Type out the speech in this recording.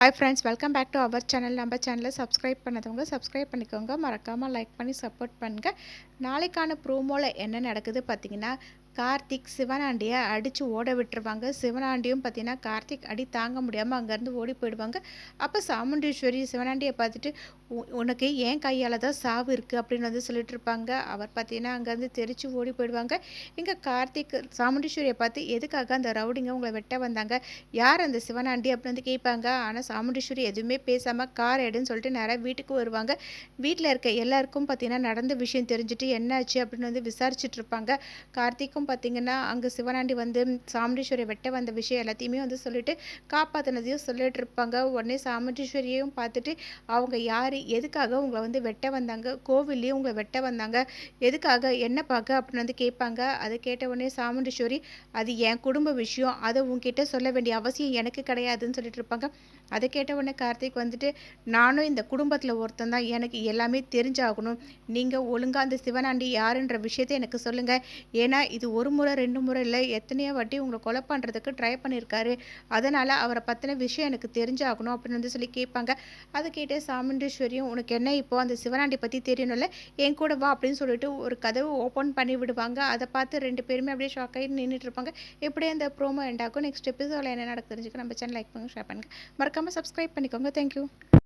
Hi friends, welcome back to our channel. நம்ம சேனலை subscribe பண்ணாதவங்க சப்ஸ்கிரைப் பண்ணிக்கோங்க. மறக்காமல் லைக் பண்ணி சப்போர்ட் பண்ணுங்கள். நாளைக்கான ப்ரோமோவில் என்ன நடக்குது பார்த்தீங்கன்னா, கார்த்திக் சிவனாண்டியை அடித்து ஓட விட்டுருவாங்க. சிவனாண்டியும் பார்த்தீங்கன்னா கார்த்திக் அடி தாங்க முடியாமல் அங்கேருந்து ஓடி போயிடுவாங்க. அப்போ சாமுண்டீஸ்வரி சிவனாண்டியை பார்த்துட்டு, உனக்கு ஏன் கையால் தான் சாவு இருக்குது அப்படின்னு வந்து சொல்லிட்டு இருப்பாங்க. அவர் பார்த்தீங்கன்னா அங்கேருந்து தெரிச்சு ஓடி போயிடுவாங்க. இங்கே கார்த்திக் சாமுண்டீஸ்வரியை பார்த்து, எதுக்காக அந்த ரவுடிங்க உங்களை வெட்ட வந்தாங்க, யார் அந்த சிவனாண்டி அப்படின்னு வந்து கேட்பாங்க. ஆனால் சாமுண்டீஸ்வரி எதுவுமே பேசாமல் கார் எடுன்னு சொல்லிட்டு நேராக வீட்டுக்கு வருவாங்க. வீட்டில் இருக்க எல்லாருக்கும் பார்த்தீங்கன்னா நடந்த விஷயம் தெரிஞ்சுட்டு என்னாச்சு அப்படின்னு வந்து விசாரிச்சுட்டு இருப்பாங்க. கார்த்திக்கும் பார்த்தீங்கன்னா அங்கே சிவனாண்டி வந்து சாமுண்டீஸ்வரியை வெட்ட வந்த விஷயம் எல்லாத்தையுமே வந்து சொல்லிட்டு காப்பாற்றினதையும் சொல்லிட்டு இருப்பாங்க. உடனே சாமுண்டீஸ்வரியையும் பார்த்துட்டு, அவங்க யார், எதுக்காக உங்களை வந்து வெட்ட வந்தாங்க, கோவில்லையும் உங்களை வெட்ட வந்தாங்க, எதுக்காக, என்ன பார்க்க அப்படின்னு வந்து கேட்பாங்க. அதை கேட்ட உடனே சாமுண்டீஸ்வரி, அது என் குடும்ப விஷயம், அதை உங்ககிட்ட சொல்ல வேண்டிய அவசியம் எனக்கு கிடையாதுன்னு சொல்லிட்டு இருப்பாங்க. அதை கேட்ட உடனே கார்த்திக் வந்துட்டு, நானும் இந்த குடும்பத்தில் ஒருத்தன் தான், எனக்கு எல்லாமே தெரிஞ்சாகணும், நீங்கள் ஒழுங்காக அந்த சிவனாண்டி யாருன்ற விஷயத்தை எனக்கு சொல்லுங்கள், ஏன்னா இது ஒரு முறை ரெண்டு முறை இல்லை, எத்தனையோ வாட்டி உங்களை கொலை பண்ணுறதுக்கு ட்ரை பண்ணியிருக்காரு, அதனால் அவரை பற்றின விஷயம் எனக்கு தெரிஞ்சாகணும் அப்படின்னு வந்து சொல்லி கேட்பாங்க. அதை கேட்டு சாமுண்டீஸ்வரியும், உனக்கு என்ன இப்போ அந்த சிவனாண்டி பற்றி தெரியணும்ல, என் கூட வா அப்படின்னு சொல்லிட்டு ஒரு கதவு ஓப்பன் பண்ணி விடுவாங்க. அதை பார்த்து ரெண்டு பேருமே அப்படியே ஷாக் ஆகி நின்றுட்டு இருப்பாங்க. எப்படியே அந்த ப்ரோமோ எண்ட் ஆகும். நெக்ஸ்ட் எபிசோடில் என்ன நடக்கு தெரிஞ்சுக்க நம்ம சேனல் லைக் பண்ணுங்க, ஷேர் பண்ணுங்கள், மறக்காமல் சப்ஸ்கிரைப் பண்ணிக்கோங்க. தேங்க்யூ.